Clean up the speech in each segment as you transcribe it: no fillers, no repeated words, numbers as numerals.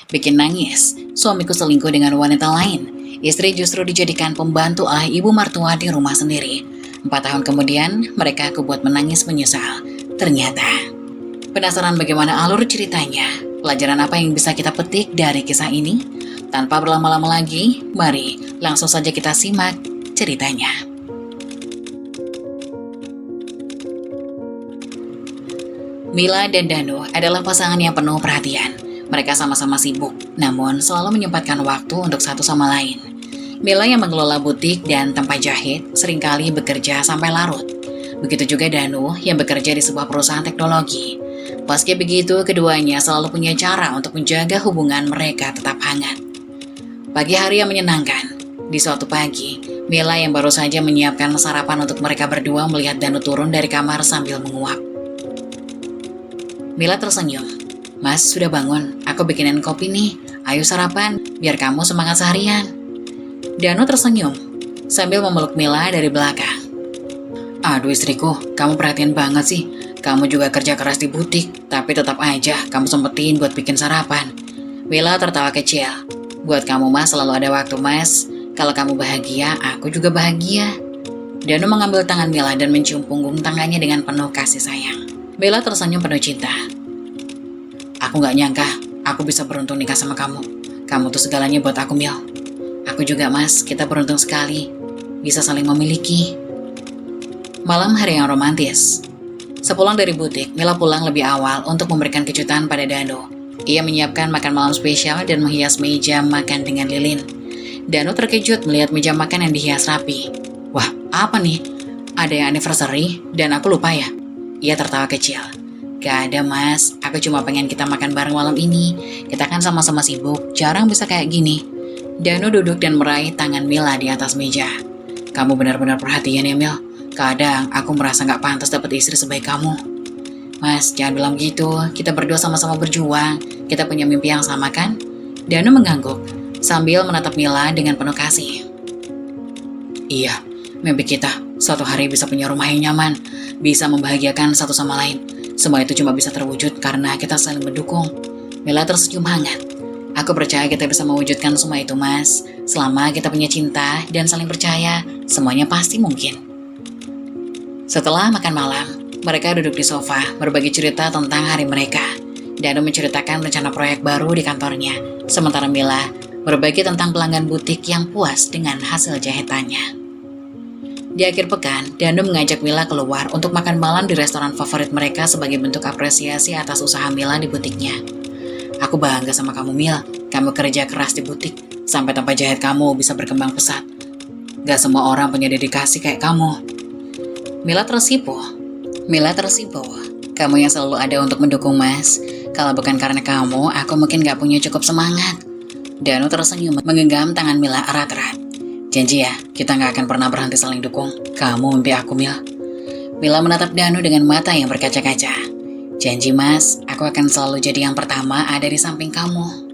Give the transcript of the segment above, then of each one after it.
Bikin nangis, suamiku selingkuh dengan wanita lain. Istri justru dijadikan pembantu oleh ibu mertua di rumah sendiri. 4 tahun kemudian, mereka aku buat menangis menyesal. Ternyata, penasaran bagaimana alur ceritanya? Pelajaran apa yang bisa kita petik dari kisah ini? Tanpa berlama-lama lagi, mari langsung saja kita simak ceritanya. Mila dan Danu adalah pasangan yang penuh perhatian. Mereka sama-sama sibuk, namun selalu menyempatkan waktu untuk satu sama lain. Mila yang mengelola butik dan tempat jahit seringkali bekerja sampai larut. Begitu juga Danu yang bekerja di sebuah perusahaan teknologi. Meski begitu, keduanya selalu punya cara untuk menjaga hubungan mereka tetap hangat. Pagi hari yang menyenangkan. Di suatu pagi, Mila yang baru saja menyiapkan sarapan untuk mereka berdua melihat Danu turun dari kamar sambil menguap. Mila tersenyum. Mas, sudah bangun. Aku bikinin kopi nih. Ayo sarapan, biar kamu semangat seharian. Danu tersenyum, sambil memeluk Mila dari belakang. Aduh istriku, kamu perhatian banget sih. Kamu juga kerja keras di butik, tapi tetap aja kamu sempetin buat bikin sarapan. Mila tertawa kecil. Buat kamu mas selalu ada waktu mas. Kalau kamu bahagia, aku juga bahagia. Danu mengambil tangan Mila dan mencium punggung tangannya dengan penuh kasih sayang. Mila tersenyum penuh cinta. Aku gak nyangka, aku bisa beruntung nikah sama kamu. Kamu tuh segalanya buat aku, Mil. Aku juga, Mas. Kita beruntung sekali. Bisa saling memiliki. Malam hari yang romantis. Sepulang dari butik, Mila pulang lebih awal untuk memberikan kejutan pada Danu. Ia menyiapkan makan malam spesial dan menghias meja makan dengan lilin. Danu terkejut melihat meja makan yang dihias rapi. Wah, apa nih? Ada yang anniversary dan aku lupa ya? Ia tertawa kecil. Gak ada mas, aku cuma pengen kita makan bareng malam ini. Kita kan sama-sama sibuk, jarang bisa kayak gini. Danu duduk dan meraih tangan Mila di atas meja. Kamu benar-benar perhatian ya Mil. Kadang aku merasa gak pantas dapat istri sebaik kamu. Mas, jangan bilang gitu, kita berdua sama-sama berjuang. Kita punya mimpi yang sama kan? Danu mengangguk, sambil menatap Mila dengan penuh kasih. Iya, mimpi kita suatu hari bisa punya rumah yang nyaman, bisa membahagiakan satu sama lain. Semua itu cuma bisa terwujud karena kita saling mendukung. Mila tersenyum hangat. Aku percaya kita bisa mewujudkan semua itu, Mas. Selama kita punya cinta dan saling percaya, semuanya pasti mungkin. Setelah makan malam, mereka duduk di sofa, berbagi cerita tentang hari mereka. Danu menceritakan rencana proyek baru di kantornya, sementara Mila berbagi tentang pelanggan butik yang puas dengan hasil jahitannya. Di akhir pekan, Danu mengajak Mila keluar untuk makan malam di restoran favorit mereka sebagai bentuk apresiasi atas usaha Mila di butiknya. Aku bangga sama kamu, Mil. Kamu kerja keras di butik, sampai tempat jahit kamu bisa berkembang pesat. Gak semua orang punya dedikasi kayak kamu. Mila tersipu. Kamu yang selalu ada untuk mendukung Mas. Kalau bukan karena kamu, aku mungkin gak punya cukup semangat. Danu tersenyum menggenggam tangan Mila erat-erat. Janji ya, kita gak akan pernah berhenti saling dukung. Kamu mimpi aku, Mil. Mila menatap Danu dengan mata yang berkaca-kaca. Janji mas, aku akan selalu jadi yang pertama ada di samping kamu.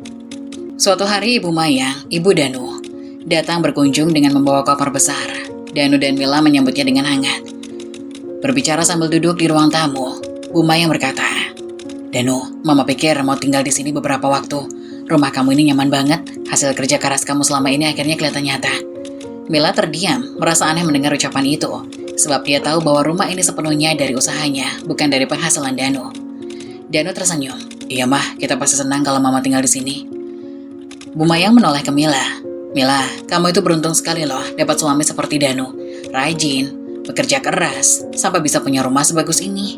Suatu hari Ibu Mayang, Ibu Danu, datang berkunjung dengan membawa koper besar. Danu dan Mila menyambutnya dengan hangat. Berbicara sambil duduk di ruang tamu, Bu Mayang berkata, Danu, Mama pikir mau tinggal di sini beberapa waktu. Rumah kamu ini nyaman banget. Hasil kerja keras kamu selama ini akhirnya kelihatan nyata. Mila terdiam, merasa aneh mendengar ucapan itu, sebab dia tahu bahwa rumah ini sepenuhnya dari usahanya, bukan dari penghasilan Danu. Danu tersenyum. Iya mah, kita pasti senang kalau Mama tinggal di sini. Bu Mayang menoleh ke Mila. Mila, kamu itu beruntung sekali loh dapat suami seperti Danu. Rajin, bekerja keras, sampai bisa punya rumah sebagus ini.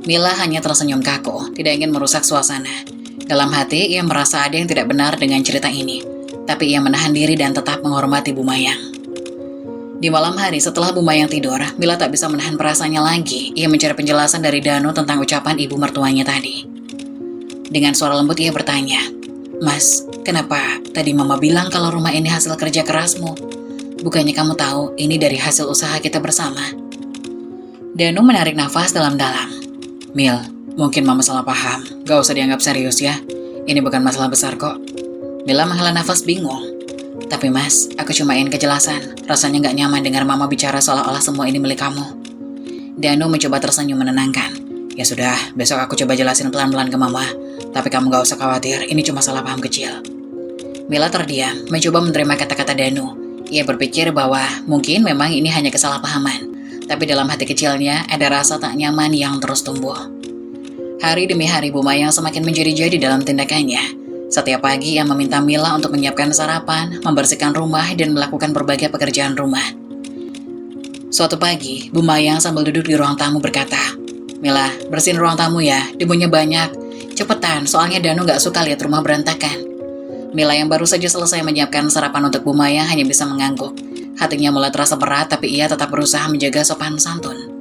Mila hanya tersenyum kaku, tidak ingin merusak suasana. Dalam hati, ia merasa ada yang tidak benar dengan cerita ini. Tapi ia menahan diri dan tetap menghormati Bu Mayang. Di malam hari setelah Bu Mayang tidur, Mila tak bisa menahan perasaannya lagi. Ia mencari penjelasan dari Danu tentang ucapan ibu mertuanya tadi. Dengan suara lembut ia bertanya, Mas, kenapa tadi Mama bilang kalau rumah ini hasil kerja kerasmu? Bukannya kamu tahu ini dari hasil usaha kita bersama? Danu menarik nafas dalam-dalam. Mil, mungkin Mama salah paham. Gak usah dianggap serius ya. Ini bukan masalah besar kok. Mila menghela nafas bingung. Tapi mas, aku cuma ingin kejelasan. Rasanya gak nyaman dengar Mama bicara seolah-olah semua ini milik kamu. Danu mencoba tersenyum menenangkan. Ya sudah, besok aku coba jelasin pelan-pelan ke Mama. Tapi kamu gak usah khawatir, ini cuma salah paham kecil. Mila terdiam, mencoba menerima kata-kata Danu. Ia berpikir bahwa mungkin memang ini hanya kesalahpahaman. Tapi dalam hati kecilnya ada rasa tak nyaman yang terus tumbuh. Hari demi hari Bu Mayang semakin menjadi-jadi dalam tindakannya. Setiap pagi ia meminta Mila untuk menyiapkan sarapan, membersihkan rumah, dan melakukan berbagai pekerjaan rumah. Suatu pagi, Bu Mayang sambil duduk di ruang tamu berkata, "Mila, bersihin ruang tamu ya, debunya banyak. Cepetan, soalnya Danu gak suka lihat rumah berantakan." Mila yang baru saja selesai menyiapkan sarapan untuk Bu Mayang hanya bisa mengangguk. Hatinya mulai terasa berat, tapi ia tetap berusaha menjaga sopan santun.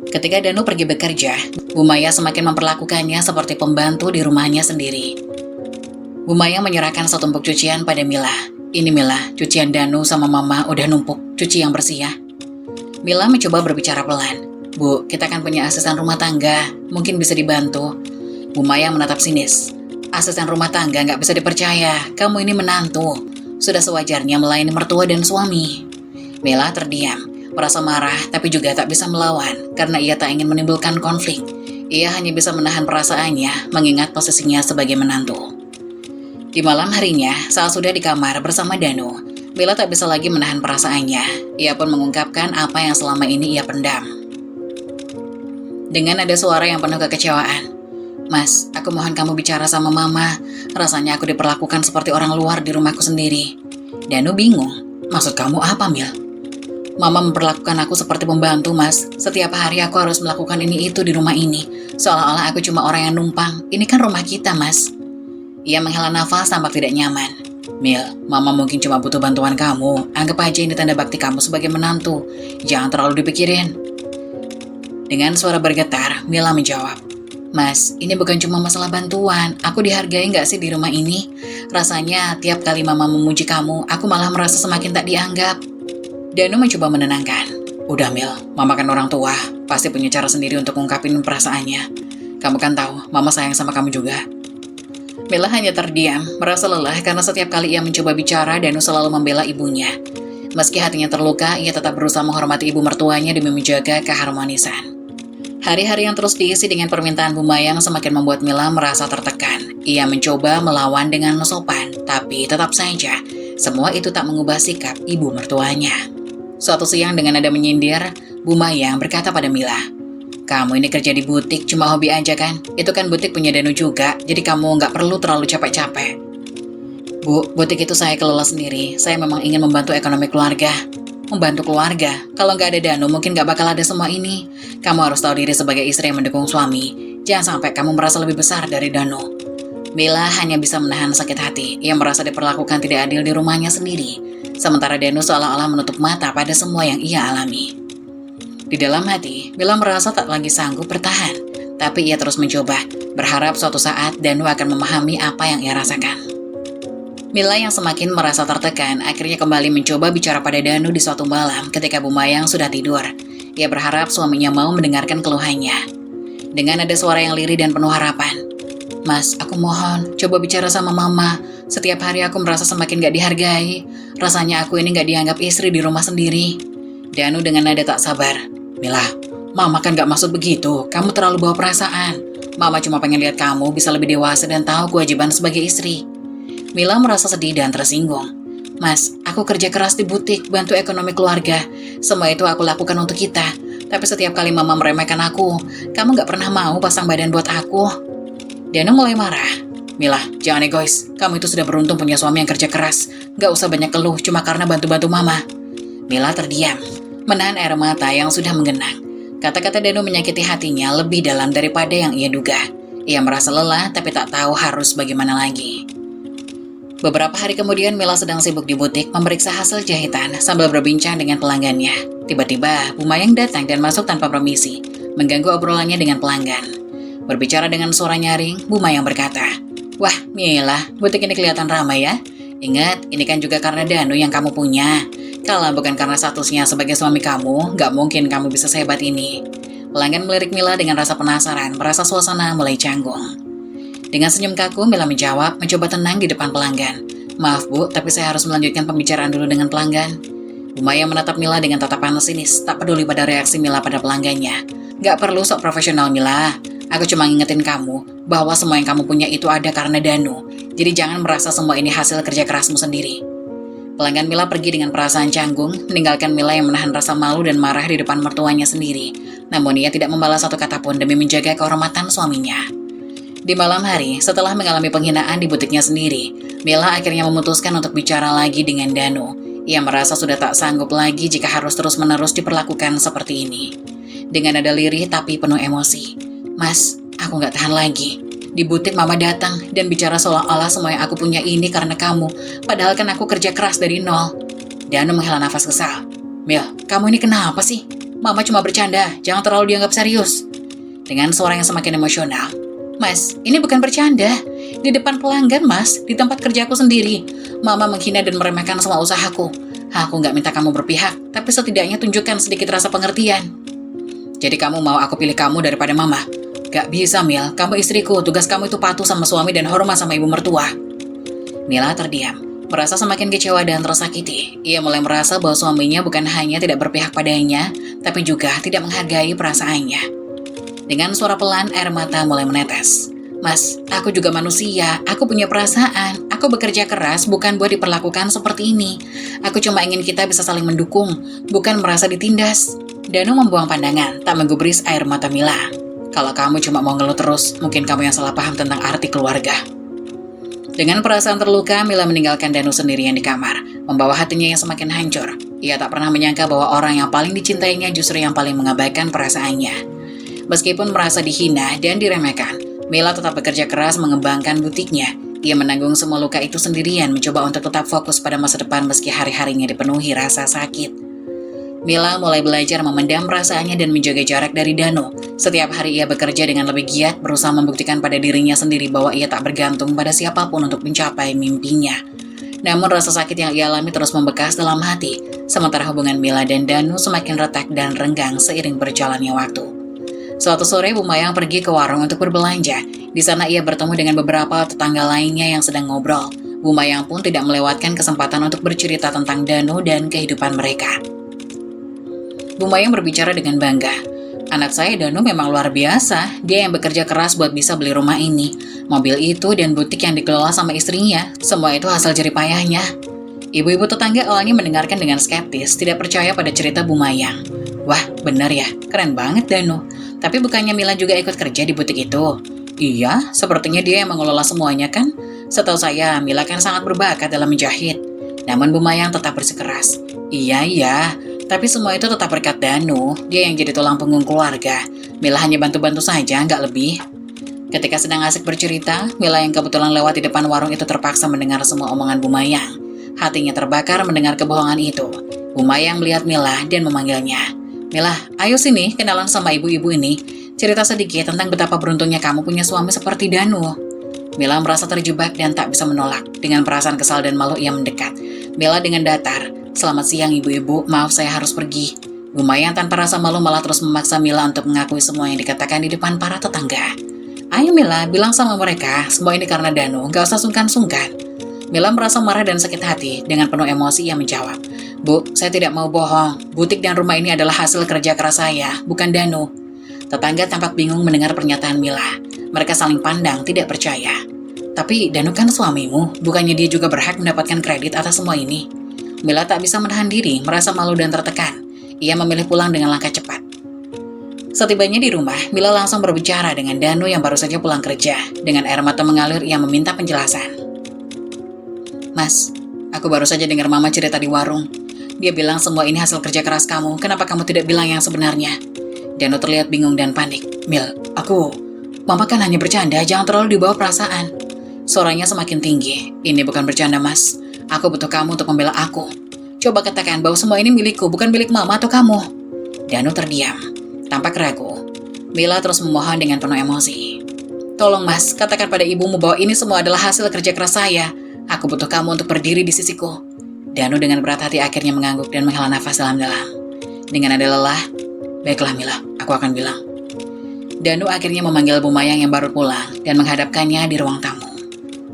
Ketika Danu pergi bekerja, Bu Mayang semakin memperlakukannya seperti pembantu di rumahnya sendiri. Bu Mayang menyerahkan setumpuk cucian pada Mila. "Ini Mila, cucian Danu sama Mama udah numpuk, cuci yang bersih ya." Mila mencoba berbicara pelan. "Bu, kita kan punya asisten rumah tangga, mungkin bisa dibantu." Bu Mayang menatap sinis. "Asisten rumah tangga nggak bisa dipercaya, kamu ini menantu. Sudah sewajarnya melayani mertua dan suami." Mila terdiam, merasa marah tapi juga tak bisa melawan karena ia tak ingin menimbulkan konflik. Ia hanya bisa menahan perasaannya mengingat posisinya sebagai menantu. Di malam harinya, saat sudah di kamar bersama Danu, Mila tak bisa lagi menahan perasaannya. Ia pun mengungkapkan apa yang selama ini ia pendam. Dengan ada suara yang penuh kekecewaan, "Mas, aku mohon kamu bicara sama Mama. Rasanya aku diperlakukan seperti orang luar di rumahku sendiri." Danu bingung. "Maksud kamu apa, Mil?" "Mama memperlakukan aku seperti pembantu, Mas. Setiap hari aku harus melakukan ini itu di rumah ini. Seolah-olah aku cuma orang yang numpang. Ini kan rumah kita, Mas." Ia menghela nafas tampak tidak nyaman. "Mil, Mama mungkin cuma butuh bantuan kamu. Anggap aja ini tanda bakti kamu sebagai menantu. Jangan terlalu dipikirin." Dengan suara bergetar, Mila menjawab, "Mas, ini bukan cuma masalah bantuan. Aku dihargai nggak sih di rumah ini? Rasanya tiap kali Mama memuji kamu, aku malah merasa semakin tak dianggap." Danu mencoba menenangkan. "Udah Mil, Mama kan orang tua. Pasti punya cara sendiri untuk ngungkapin perasaannya. Kamu kan tahu, Mama sayang sama kamu juga." Mila hanya terdiam, merasa lelah karena setiap kali ia mencoba bicara, Danu selalu membela ibunya. Meski hatinya terluka, ia tetap berusaha menghormati ibu mertuanya demi menjaga keharmonisan. Hari-hari yang terus diisi dengan permintaan Bu Mayang semakin membuat Mila merasa tertekan. Ia mencoba melawan dengan sopan, tapi tetap saja, semua itu tak mengubah sikap ibu mertuanya. Suatu siang dengan nada menyindir, Bu Mayang berkata pada Mila, "Kamu ini kerja di butik cuma hobi aja kan? Itu kan butik punya Danu juga, jadi kamu nggak perlu terlalu capek-capek." "Bu, butik itu saya kelola sendiri. Saya memang ingin membantu ekonomi keluarga." "Membantu keluarga? Kalau nggak ada Danu mungkin nggak bakal ada semua ini. Kamu harus tahu diri sebagai istri yang mendukung suami. Jangan sampai kamu merasa lebih besar dari Danu." Mila hanya bisa menahan sakit hati. Ia merasa diperlakukan tidak adil di rumahnya sendiri. Sementara Danu seolah-olah menutup mata pada semua yang ia alami. Di dalam hati, Mila merasa tak lagi sanggup bertahan, tapi ia terus mencoba, berharap suatu saat Danu akan memahami apa yang ia rasakan. Mila yang semakin merasa tertekan, akhirnya kembali mencoba bicara pada Danu di suatu malam ketika Bu Mayang sudah tidur. Ia berharap suaminya mau mendengarkan keluhannya. Dengan ada suara yang lirih dan penuh harapan, "Mas, aku mohon, coba bicara sama Mama. Setiap hari aku merasa semakin gak dihargai. Rasanya aku ini gak dianggap istri di rumah sendiri." Danu dengan nada tak sabar, "Mila, Mama kan gak maksud begitu. Kamu terlalu bawa perasaan. Mama cuma pengen lihat kamu bisa lebih dewasa dan tahu kewajiban sebagai istri." Mila merasa sedih dan tersinggung. "Mas, aku kerja keras di butik, bantu ekonomi keluarga. Semua itu aku lakukan untuk kita. Tapi setiap kali Mama meremehkan aku, kamu gak pernah mau pasang badan buat aku." Danu mulai marah. "Mila, jangan egois. Kamu itu sudah beruntung punya suami yang kerja keras. Gak usah banyak keluh cuma karena bantu-bantu Mama." Mila terdiam, menahan air mata yang sudah menggenang. Kata-kata Danu menyakiti hatinya lebih dalam daripada yang ia duga. Ia merasa lelah tapi tak tahu harus bagaimana lagi. Beberapa hari kemudian Mila sedang sibuk di butik memeriksa hasil jahitan sambil berbincang dengan pelanggannya. Tiba-tiba Bu Mayang datang dan masuk tanpa permisi, mengganggu obrolannya dengan pelanggan. Berbicara dengan suara nyaring, Bu Mayang berkata, "Wah Mila, butik ini kelihatan ramai ya. Ingat, ini kan juga karena Danu yang kamu punya. Kalau bukan karena statusnya sebagai suami kamu, gak mungkin kamu bisa sehebat ini." Pelanggan melirik Mila dengan rasa penasaran, merasa suasana mulai canggung. Dengan senyum kaku, Mila menjawab, mencoba tenang di depan pelanggan. "Maaf Bu, tapi saya harus melanjutkan pembicaraan dulu dengan pelanggan." Bu Mayang menatap Mila dengan tatapan sinis, tak peduli pada reaksi Mila pada pelanggannya. "Gak perlu sok profesional Mila. Aku cuma ngingetin kamu bahwa semua yang kamu punya itu ada karena Danu. Jadi jangan merasa semua ini hasil kerja kerasmu sendiri. Pelanggan Mila pergi dengan perasaan canggung, meninggalkan Mila yang menahan rasa malu dan marah di depan mertuanya sendiri. Namun ia tidak membalas satu kata pun demi menjaga kehormatan suaminya. Di malam hari, setelah mengalami penghinaan di butiknya sendiri, Mila akhirnya memutuskan untuk bicara lagi dengan Danu. Ia merasa sudah tak sanggup lagi jika harus terus-menerus diperlakukan seperti ini. Dengan nada lirih tapi penuh emosi. Mas, aku gak tahan lagi. Di butik mama datang dan bicara seolah-olah semua yang aku punya ini karena kamu. Padahal kan aku kerja keras dari nol. Danu menghela nafas kesal. Mil, kamu ini kenapa sih? Mama cuma bercanda, jangan terlalu dianggap serius. Dengan suara yang semakin emosional. Mas, ini bukan bercanda. Di depan pelanggan, Mas, di tempat kerjaku sendiri. Mama menghina dan meremehkan semua usahaku. Aku gak minta kamu berpihak, tapi setidaknya tunjukkan sedikit rasa pengertian. Jadi kamu mau aku pilih kamu daripada mama? Gak bisa, Mil. Kamu istriku. Tugas kamu itu patuh sama suami dan hormat sama ibu mertua. Mila terdiam. Merasa semakin kecewa dan tersakiti. Ia mulai merasa bahwa suaminya bukan hanya tidak berpihak padanya, tapi juga tidak menghargai perasaannya. Dengan suara pelan, air mata mulai menetes. Mas, aku juga manusia. Aku punya perasaan. Aku bekerja keras bukan buat diperlakukan seperti ini. Aku cuma ingin kita bisa saling mendukung, bukan merasa ditindas. Danu membuang pandangan, tak menggubris air mata Mila. Kalau kamu cuma mau ngeluh terus, mungkin kamu yang salah paham tentang arti keluarga. Dengan perasaan terluka, Mila meninggalkan Danu sendirian di kamar, membawa hatinya yang semakin hancur. Ia tak pernah menyangka bahwa orang yang paling dicintainya justru yang paling mengabaikan perasaannya. Meskipun merasa dihina dan diremehkan, Mila tetap bekerja keras mengembangkan butiknya. Ia menanggung semua luka itu sendirian, mencoba untuk tetap fokus pada masa depan meski hari-harinya dipenuhi rasa sakit. Mila mulai belajar memendam perasaannya dan menjaga jarak dari Danu. Setiap hari ia bekerja dengan lebih giat, berusaha membuktikan pada dirinya sendiri bahwa ia tak bergantung pada siapapun untuk mencapai mimpinya. Namun rasa sakit yang ia alami terus membekas dalam hati, sementara hubungan Mila dan Danu semakin retak dan renggang seiring berjalannya waktu. Suatu sore, Bu Mayang pergi ke warung untuk berbelanja. Di sana ia bertemu dengan beberapa tetangga lainnya yang sedang ngobrol. Bu Mayang pun tidak melewatkan kesempatan untuk bercerita tentang Danu dan kehidupan mereka. Bu Mayang berbicara dengan bangga. Anak saya Danu memang luar biasa. Dia yang bekerja keras buat bisa beli rumah ini. Mobil itu dan butik yang dikelola sama istrinya. Semua itu hasil jerih payahnya. Ibu-ibu tetangga awalnya mendengarkan dengan skeptis, tidak percaya pada cerita Bu Mayang. Wah, benar ya. Keren banget Danu. Tapi bukannya Mila juga ikut kerja di butik itu? Iya, sepertinya dia yang mengelola semuanya kan? Setahu saya, Mila kan sangat berbakat dalam menjahit. Namun Bu Mayang tetap bersikeras. Iya. Tapi semua itu tetap berkat Danu, dia yang jadi tulang punggung keluarga. Mila hanya bantu-bantu saja, nggak lebih. Ketika sedang asik bercerita, Mila yang kebetulan lewat di depan warung itu terpaksa mendengar semua omongan Bu Mayang. Hatinya terbakar mendengar kebohongan itu. Bu Mayang melihat Mila dan memanggilnya. Mila, ayo sini kenalan sama ibu-ibu ini. Cerita sedikit tentang betapa beruntungnya kamu punya suami seperti Danu. Mila merasa terjebak dan tak bisa menolak. Dengan perasaan kesal dan malu ia mendekat. Mila dengan datar. Selamat siang ibu-ibu, maaf saya harus pergi. Bu Mayang tanpa rasa malu malah terus memaksa Mila untuk mengakui semua yang dikatakan di depan para tetangga. Ayo Mila, bilang sama mereka, semua ini karena Danu, gak usah sungkan-sungkan. Mila merasa marah dan sakit hati, dengan penuh emosi ia menjawab. Bu, saya tidak mau bohong, butik dan rumah ini adalah hasil kerja keras saya, bukan Danu. Tetangga tampak bingung mendengar pernyataan Mila. Mereka saling pandang, tidak percaya. Tapi Danu kan suamimu, bukannya dia juga berhak mendapatkan kredit atas semua ini? Mila tak bisa menahan diri, merasa malu dan tertekan. Ia memilih pulang dengan langkah cepat. Setibanya di rumah, Mila langsung berbicara dengan Danu yang baru saja pulang kerja. Dengan air mata mengalir, ia meminta penjelasan. Mas, aku baru saja dengar Mama cerita di warung. Dia bilang semua ini hasil kerja keras kamu, kenapa kamu tidak bilang yang sebenarnya? Danu terlihat bingung dan panik. Mil, Mama kan hanya bercanda, jangan terlalu dibawa perasaan. Suaranya semakin tinggi. Ini bukan bercanda, Mas. Aku butuh kamu untuk membela aku. Coba katakan bahwa semua ini milikku, bukan milik Mama atau kamu. Danu terdiam, tampak ragu. Mila terus memohon dengan penuh emosi. Tolong Mas, katakan pada ibumu bahwa ini semua adalah hasil kerja keras saya. Aku butuh kamu untuk berdiri di sisiku. Danu dengan berat hati akhirnya mengangguk dan menghela nafas dalam-dalam. Dengan nada lelah, baiklah Mila, aku akan bilang. Danu akhirnya memanggil Bu Mayang yang baru pulang dan menghadapkannya di ruang tamu.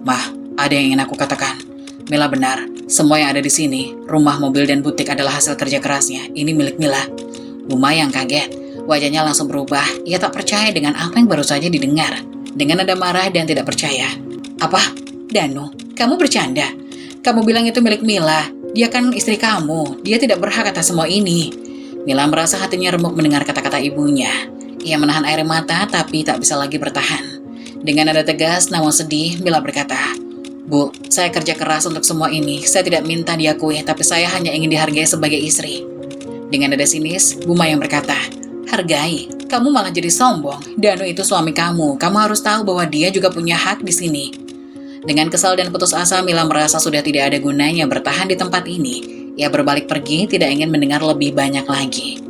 Mah, ada yang ingin aku katakan. Mila benar, semua yang ada di sini, rumah, mobil, dan butik adalah hasil kerja kerasnya. Ini milik Mila. Bu Mayang kaget. Wajahnya langsung berubah, ia tak percaya dengan apa yang baru saja didengar. Dengan nada marah dan tidak percaya. Apa? Danu, kamu bercanda? Kamu bilang itu milik Mila, dia kan istri kamu, dia tidak berhak atas semua ini. Mila merasa hatinya remuk mendengar kata-kata ibunya. Ia menahan air mata tapi tak bisa lagi bertahan. Dengan nada tegas namun sedih, Mila berkata, Bu, saya kerja keras untuk semua ini, saya tidak minta diakui, tapi saya hanya ingin dihargai sebagai istri. Dengan nada sinis, Bu Mayang berkata, hargai? Kamu malah jadi sombong. Danu itu suami kamu harus tahu bahwa dia juga punya hak di sini. Dengan kesal dan putus asa, Mila merasa sudah tidak ada gunanya bertahan di tempat ini. Ia berbalik pergi, tidak ingin mendengar lebih banyak lagi.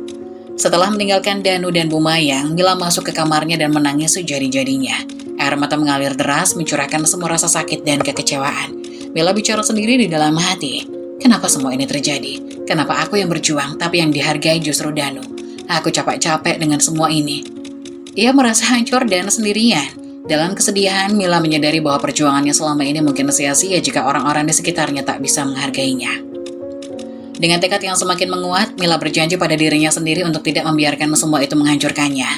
Setelah meninggalkan Danu dan Bu Mayang, Mila masuk ke kamarnya dan menangis sejadi-jadinya. Air mata mengalir deras, mencurahkan semua rasa sakit dan kekecewaan. Mila bicara sendiri di dalam hati. Kenapa semua ini terjadi? Kenapa aku yang berjuang, tapi yang dihargai justru Danu? Aku capek-capek dengan semua ini. Ia merasa hancur dan sendirian. Dalam kesedihan, Mila menyadari bahwa perjuangannya selama ini mungkin sia-sia jika orang-orang di sekitarnya tak bisa menghargainya. Dengan tekad yang semakin menguat, Mila berjanji pada dirinya sendiri untuk tidak membiarkan semua itu menghancurkannya.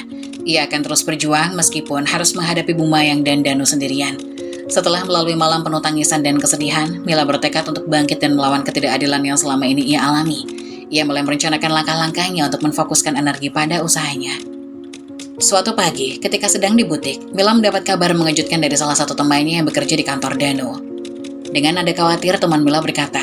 Ia akan terus berjuang meskipun harus menghadapi Bu Mayang dan Danu sendirian. Setelah melalui malam penuh tangisan dan kesedihan, Mila bertekad untuk bangkit dan melawan ketidakadilan yang selama ini ia alami. Ia mulai merencanakan langkah-langkahnya untuk menfokuskan energi pada usahanya. Suatu pagi, ketika sedang di butik, Mila mendapat kabar mengejutkan dari salah satu temannya yang bekerja di kantor Danu. Dengan nada khawatir, teman Mila berkata,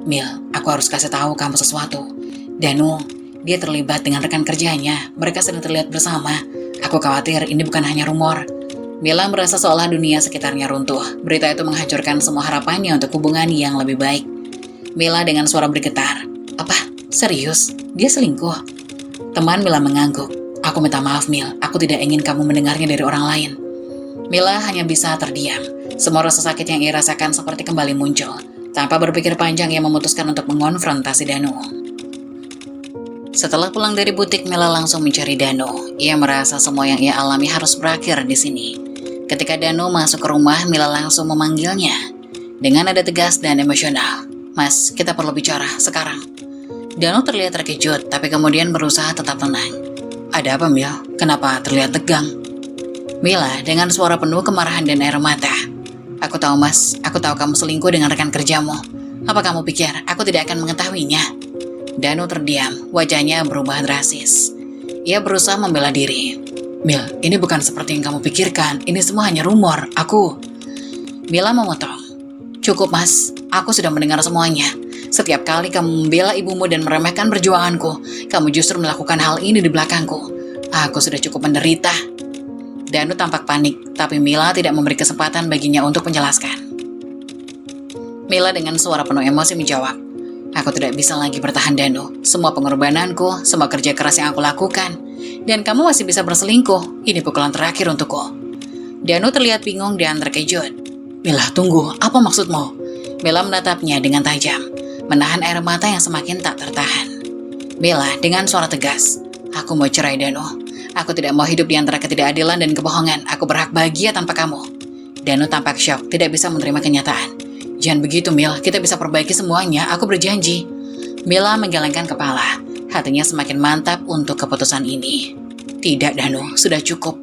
Mil, aku harus kasih tahu kamu sesuatu. Danu, dia terlibat dengan rekan kerjanya. Mereka sedang terlihat bersama. Aku khawatir ini bukan hanya rumor. Mila merasa seolah dunia sekitarnya runtuh. Berita itu menghancurkan semua harapannya untuk hubungan yang lebih baik. Mila dengan suara bergetar. Apa? Serius? Dia selingkuh? Teman Mila mengangguk. Aku minta maaf, Mil. Aku tidak ingin kamu mendengarnya dari orang lain. Mila hanya bisa terdiam. Semua rasa sakit yang ia rasakan seperti kembali muncul. Tanpa berpikir panjang, ia memutuskan untuk mengonfrontasi Danu. Setelah pulang dari butik, Mila langsung mencari Danu. Ia merasa semua yang ia alami harus berakhir di sini. Ketika Danu masuk ke rumah, Mila langsung memanggilnya. Dengan nada tegas dan emosional. Mas, kita perlu bicara sekarang. Danu terlihat terkejut, tapi kemudian berusaha tetap tenang. Ada apa, Mil? Kenapa terlihat tegang? Mila dengan suara penuh kemarahan dan air mata. Aku tahu, Mas. Aku tahu kamu selingkuh dengan rekan kerjamu. Apa kamu pikir aku tidak akan mengetahuinya? Danu terdiam, wajahnya berubah drastis. Ia berusaha membela diri. Mil, ini bukan seperti yang kamu pikirkan. Ini semua hanya rumor. Mila memotong. Cukup, Mas. Aku sudah mendengar semuanya. Setiap kali kamu membela ibumu dan meremehkan perjuanganku, kamu justru melakukan hal ini di belakangku. Aku sudah cukup menderita. Danu tampak panik, tapi Mila tidak memberi kesempatan baginya untuk menjelaskan. Mila dengan suara penuh emosi menjawab, aku tidak bisa lagi bertahan, Danu. Semua pengorbananku, semua kerja keras yang aku lakukan, dan kamu masih bisa berselingkuh. Ini pukulan terakhir untukku. Danu terlihat bingung dan terkejut. Mila, tunggu, apa maksudmu? Mila menatapnya dengan tajam, menahan air mata yang semakin tak tertahan. Mila dengan suara tegas, aku mau cerai, Danu. Aku tidak mau hidup di antara ketidakadilan dan kebohongan. Aku berhak bahagia tanpa kamu. Danu tampak syok, tidak bisa menerima kenyataan. Jangan begitu, Mil. Kita bisa perbaiki semuanya. Aku berjanji. Mila menggelengkan kepala. Hatinya semakin mantap untuk keputusan ini. Tidak, Danu. Sudah cukup.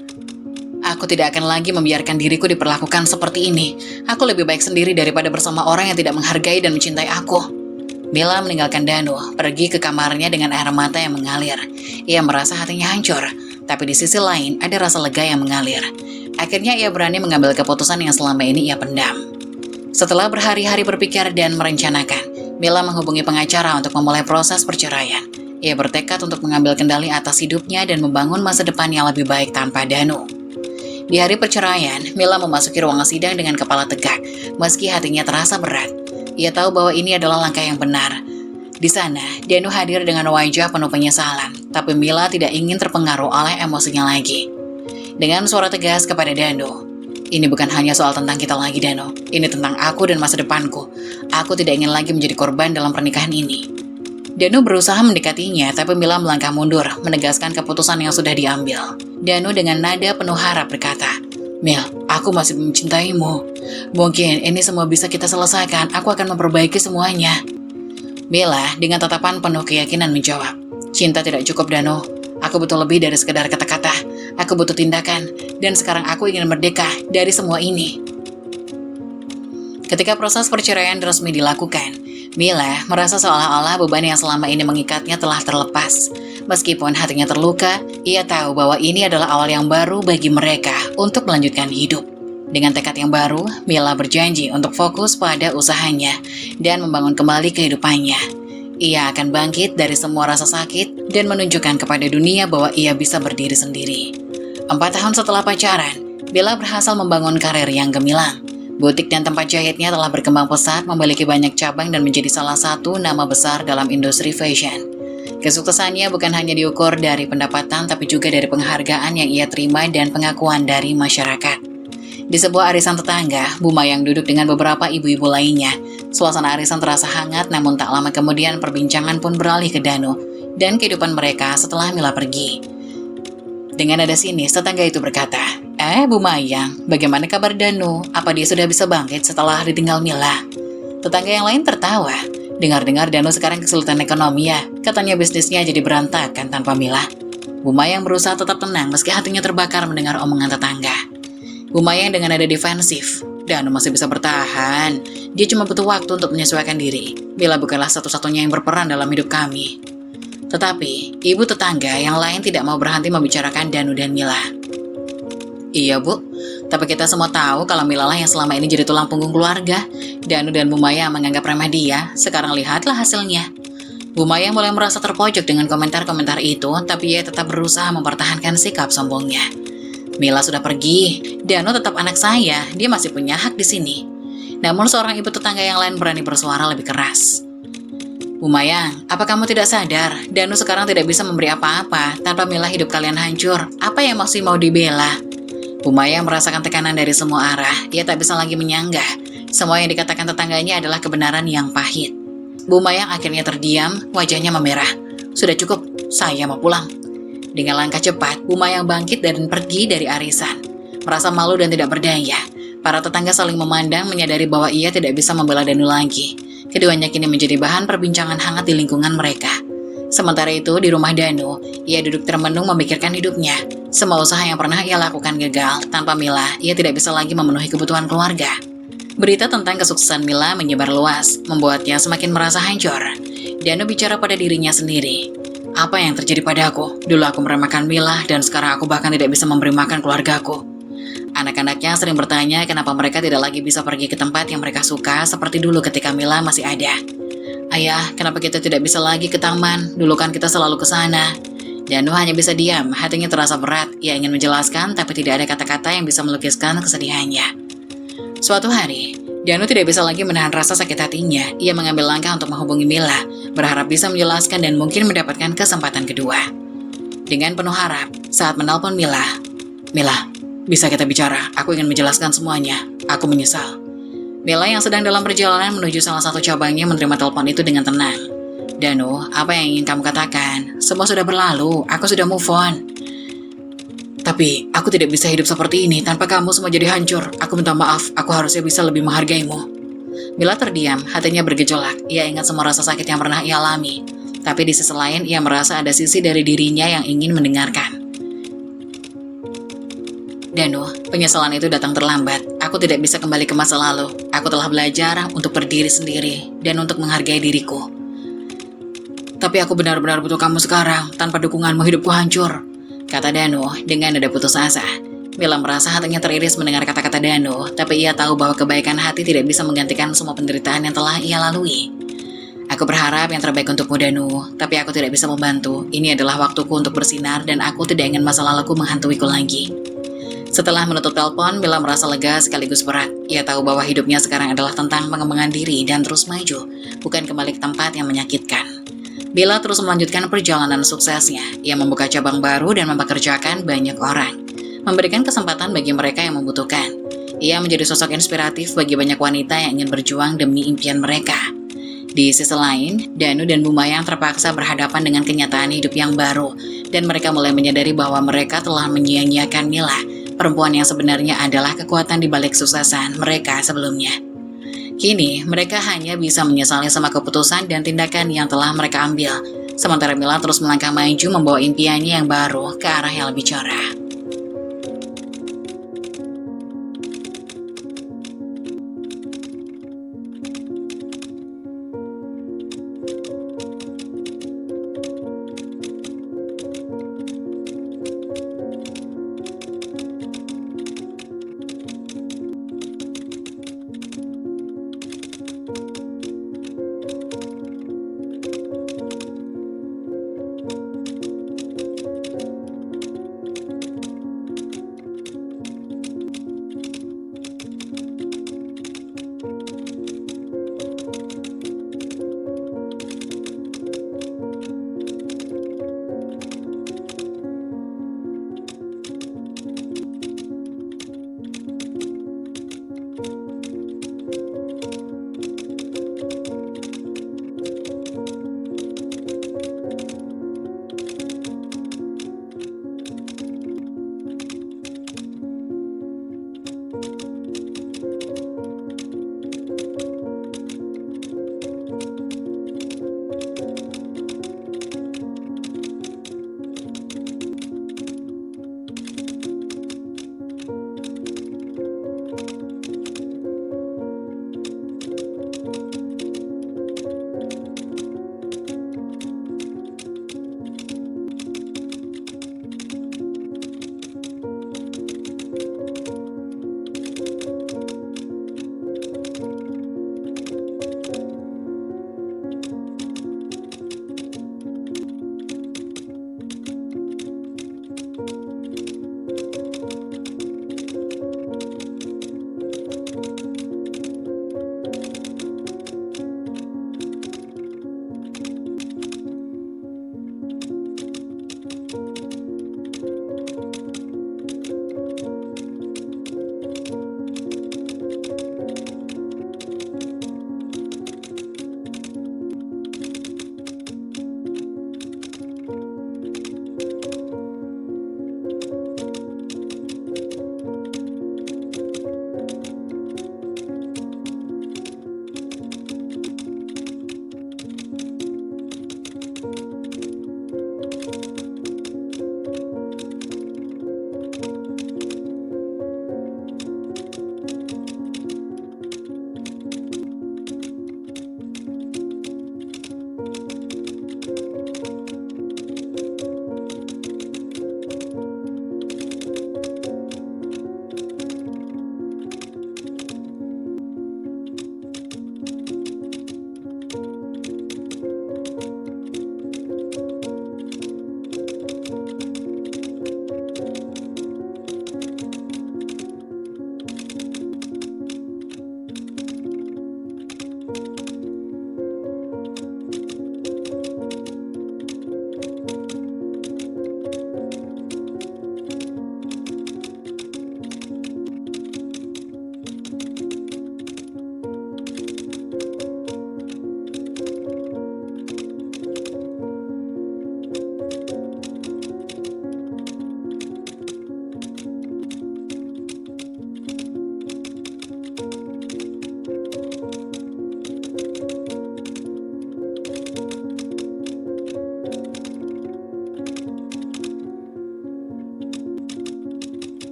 Aku tidak akan lagi membiarkan diriku diperlakukan seperti ini. Aku lebih baik sendiri daripada bersama orang yang tidak menghargai dan mencintai aku. Mila meninggalkan Danu, pergi ke kamarnya dengan air mata yang mengalir. Ia merasa hatinya hancur, tapi di sisi lain ada rasa lega yang mengalir. Akhirnya ia berani mengambil keputusan yang selama ini ia pendam. Setelah berhari-hari berpikir dan merencanakan, Mila menghubungi pengacara untuk memulai proses perceraian. Ia bertekad untuk mengambil kendali atas hidupnya dan membangun masa depan yang lebih baik tanpa Danu. Di hari perceraian, Mila memasuki ruang sidang dengan kepala tegak, meski hatinya terasa berat. Ia tahu bahwa ini adalah langkah yang benar. Di sana, Danu hadir dengan wajah penuh penyesalan, tapi Mila tidak ingin terpengaruh oleh emosinya lagi. Dengan suara tegas kepada Danu, ini bukan hanya soal tentang kita lagi, Danu. Ini tentang aku dan masa depanku. Aku tidak ingin lagi menjadi korban dalam pernikahan ini. Danu berusaha mendekatinya, tapi Mila melangkah mundur, menegaskan keputusan yang sudah diambil. Danu dengan nada penuh harap berkata, Mil, aku masih mencintaimu. Mungkin ini semua bisa kita selesaikan. Aku akan memperbaiki semuanya. Mila dengan tatapan penuh keyakinan menjawab, cinta tidak cukup, Danu. Aku Aku butuh lebih dari sekedar kata-kata. Aku butuh tindakan, dan sekarang aku ingin merdeka dari semua ini. Ketika proses perceraian resmi dilakukan, Mila merasa seolah-olah beban yang selama ini mengikatnya telah terlepas. Meskipun hatinya terluka, ia tahu bahwa ini adalah awal yang baru bagi mereka untuk melanjutkan hidup. Dengan tekad yang baru, Mila berjanji untuk fokus pada usahanya dan membangun kembali kehidupannya. Ia akan bangkit dari semua rasa sakit dan menunjukkan kepada dunia bahwa ia bisa berdiri sendiri. 4 tahun setelah pacaran, Mila berhasil membangun karir yang gemilang. Butik dan tempat jahitnya telah berkembang pesat, memiliki banyak cabang dan menjadi salah satu nama besar dalam industri fashion. Kesuksesannya bukan hanya diukur dari pendapatan, tapi juga dari penghargaan yang ia terima dan pengakuan dari masyarakat. Di sebuah arisan tetangga, Bu Mayang duduk dengan beberapa ibu-ibu lainnya. Suasana arisan terasa hangat, namun tak lama kemudian perbincangan pun beralih ke Danu dan kehidupan mereka setelah Mila pergi. Dengan nada sinis, tetangga itu berkata, Bu Mayang, bagaimana kabar Danu? Apa dia sudah bisa bangkit setelah ditinggal Mila?" Tetangga yang lain tertawa. "Dengar-dengar Danu sekarang kesulitan ekonomi ya. Katanya bisnisnya jadi berantakan tanpa Mila." Bu Mayang berusaha tetap tenang meski hatinya terbakar mendengar omongan tetangga. Bu Mayang dengan nada defensif, "Danu masih bisa bertahan. Dia cuma butuh waktu untuk menyesuaikan diri. Mila bukanlah satu-satunya yang berperan dalam hidup kami." Tetapi, ibu tetangga yang lain tidak mau berhenti membicarakan Danu dan Mila. "Iya Bu, tapi kita semua tahu kalau Mila lah yang selama ini jadi tulang punggung keluarga. Danu dan Bu Mayang menganggap remeh dia, sekarang lihatlah hasilnya." Bu Mayang mulai merasa terpojok dengan komentar-komentar itu, tapi ia tetap berusaha mempertahankan sikap sombongnya. "Mila sudah pergi, Danu tetap anak saya, dia masih punya hak di sini." Namun seorang ibu tetangga yang lain berani bersuara lebih keras. "Bu Mayang, apa kamu tidak sadar? Danu sekarang tidak bisa memberi apa-apa. Tanpa Mila hidup kalian hancur. Apa yang masih mau dibela?" Bu Mayang merasakan tekanan dari semua arah. Ia tak bisa lagi menyanggah. Semua yang dikatakan tetangganya adalah kebenaran yang pahit. Bu Mayang akhirnya terdiam, wajahnya memerah. "Sudah cukup, saya mau pulang." Dengan langkah cepat, Bu Mayang bangkit dan pergi dari arisan. Merasa malu dan tidak berdaya, para tetangga saling memandang, menyadari bahwa ia tidak bisa membela Danu lagi. Keduanya kini menjadi bahan perbincangan hangat di lingkungan mereka. Sementara itu, di rumah Danu, ia duduk termenung memikirkan hidupnya. Semua usaha yang pernah ia lakukan gagal. Tanpa Mila, ia tidak bisa lagi memenuhi kebutuhan keluarga. Berita tentang kesuksesan Mila menyebar luas, membuatnya semakin merasa hancur. Danu bicara pada dirinya sendiri. "Apa yang terjadi padaku? Dulu aku meremehkan Mila, dan sekarang aku bahkan tidak bisa memberi makan keluargaku." Anak-anaknya sering bertanya kenapa mereka tidak lagi bisa pergi ke tempat yang mereka suka seperti dulu ketika Mila masih ada. "Ayah, kenapa kita tidak bisa lagi ke taman? Dulu kan kita selalu ke sana." Danu hanya bisa diam, hatinya terasa berat. Ia ingin menjelaskan, tapi tidak ada kata-kata yang bisa melukiskan kesedihannya. Suatu hari, Danu tidak bisa lagi menahan rasa sakit hatinya. Ia mengambil langkah untuk menghubungi Mila, berharap bisa menjelaskan dan mungkin mendapatkan kesempatan kedua. Dengan penuh harap, saat menelpon Mila, "Mila, bisa kita bicara? Aku ingin menjelaskan semuanya. Aku menyesal." Mila yang sedang dalam perjalanan menuju salah satu cabangnya menerima telepon itu dengan tenang. "Danu, apa yang ingin kamu katakan? Semua sudah berlalu, aku sudah move on. Tapi aku tidak bisa hidup seperti ini, tanpa kamu semua jadi hancur. Aku minta maaf, aku harusnya bisa lebih menghargaimu." Mila terdiam, hatinya bergejolak. Ia ingat semua rasa sakit yang pernah ia alami. Tapi di sisi lain, ia merasa ada sisi dari dirinya yang ingin mendengarkan. "Danu, penyesalan itu datang terlambat. Aku tidak bisa kembali ke masa lalu. Aku telah belajar untuk berdiri sendiri dan untuk menghargai diriku. Tapi aku benar-benar butuh kamu sekarang. Tanpa dukunganmu hidupku hancur," kata Danu dengan nada putus asa. Mila merasa hatinya teriris mendengar kata-kata Danu, tapi ia tahu bahwa kebaikan hati tidak bisa menggantikan semua penderitaan yang telah ia lalui. "Aku berharap yang terbaik untukmu Danu, tapi aku tidak bisa membantu. Ini adalah waktuku untuk bersinar dan aku tidak ingin masa laluku menghantuiku lagi." Setelah menutup telepon, Mila merasa lega sekaligus berat. Ia tahu bahwa hidupnya sekarang adalah tentang pengembangan diri dan terus maju, bukan kembali ke tempat yang menyakitkan. Mila terus melanjutkan perjalanan suksesnya. Ia membuka cabang baru dan mempekerjakan banyak orang, memberikan kesempatan bagi mereka yang membutuhkan. Ia menjadi sosok inspiratif bagi banyak wanita yang ingin berjuang demi impian mereka. Di sisi lain, Danu dan Bu Mayang terpaksa berhadapan dengan kenyataan hidup yang baru, dan mereka mulai menyadari bahwa mereka telah menyia-nyiakan Mila, perempuan yang sebenarnya adalah kekuatan di balik suksesan mereka sebelumnya. Kini, mereka hanya bisa menyesali sama keputusan dan tindakan yang telah mereka ambil. Sementara Mila terus melangkah maju membawa impiannya yang baru ke arah yang lebih cerah.